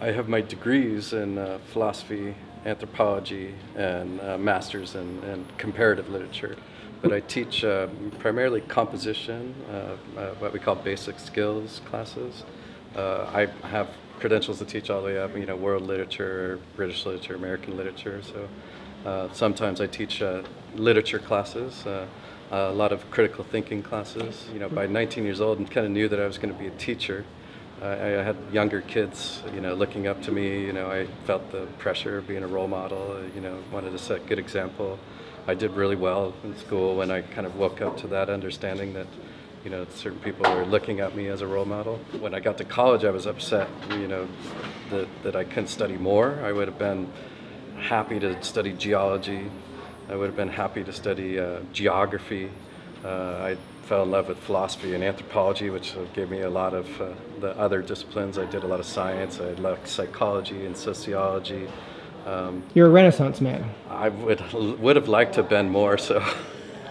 I have my degrees in philosophy, anthropology, and masters in comparative literature. But I teach primarily composition, what we call basic skills classes. I have credentials to teach all the way up, world literature, British literature, American literature. So sometimes I teach literature classes, a lot of critical thinking classes. By 19 years old, and kind of knew that I was going to be a teacher. I had younger kids, looking up to me. I felt the pressure of being a role model. Wanted to set a good example. I did really well in school when I kind of woke up to that understanding that, certain people were looking at me as a role model. When I got to college, I was upset, that I couldn't study more. I would have been happy to study geology. I would have been happy to study geography. I fell in love with philosophy and anthropology, which gave me a lot of the other disciplines. I did a lot of science. I loved psychology and sociology. You're a Renaissance man. I would have liked to have been more so.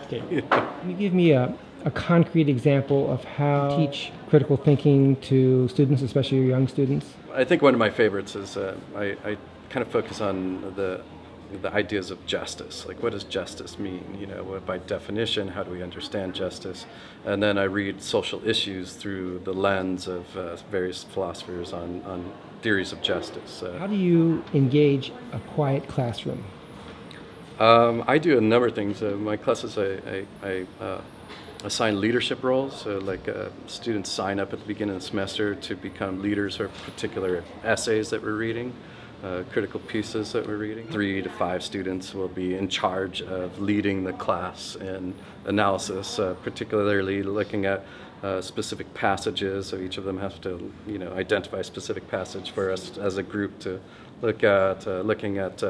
Okay. Can you give me a concrete example of how you teach critical thinking to students, especially your young students? I think one of my favorites is I kind of focus on the ideas of justice. Like, what does justice mean? By definition, how do we understand justice? And then I read social issues through the lens of various philosophers on theories of justice. How do you engage a quiet classroom? I do a number of things. My classes, I assign leadership roles. So students sign up at the beginning of the semester to become leaders of particular essays that we're reading. Critical pieces that we're reading. 3 to 5 students will be in charge of leading the class in analysis, particularly looking at specific passages. So each of them has to, identify a specific passage for us as a group to look at, looking at,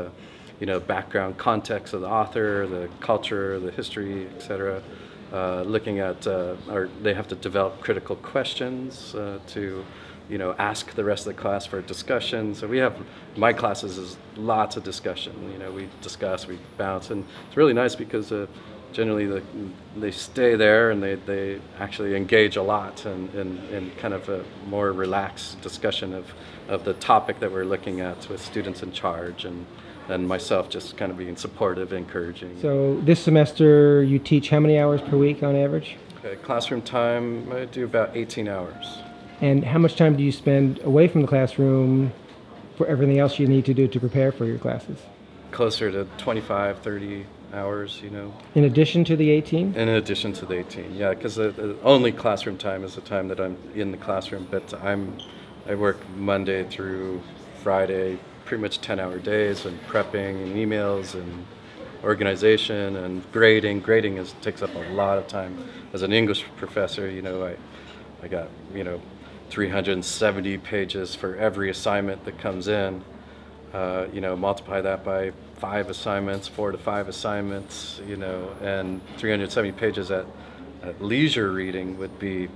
background context of the author, the culture, the history, etc. Looking at, or they have to develop critical questions to ask the rest of the class for a discussion. So my classes is lots of discussion. We discuss, we bounce, and it's really nice because generally they stay there and they actually engage a lot in kind of a more relaxed discussion of the topic that we're looking at with students in charge and myself just kind of being supportive, encouraging. So this semester you teach how many hours per week on average? Okay, classroom time, I do about 18 hours. And how much time do you spend away from the classroom for everything else you need to do to prepare for your classes? Closer to 25, 30 hours, In addition to the 18? In addition to the 18, yeah, because the only classroom time is the time that I'm in the classroom, but I work Monday through Friday, pretty much 10-hour days, and prepping and emails and organization and grading. Grading takes up a lot of time. As an English professor, I got, 370 pages for every assignment that comes in. Multiply that by 5 assignments, 4 to 5 assignments, and 370 pages at leisure reading would be,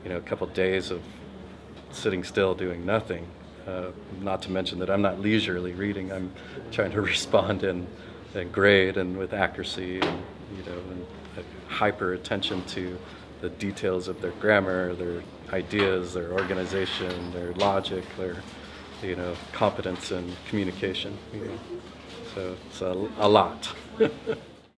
a couple days of sitting still doing nothing. Not to mention that I'm not leisurely reading. I'm trying to respond and grade and with accuracy and, and hyper attention to the details of their grammar, their ideas, their organization, their logic, their competence and communication. So it's a lot.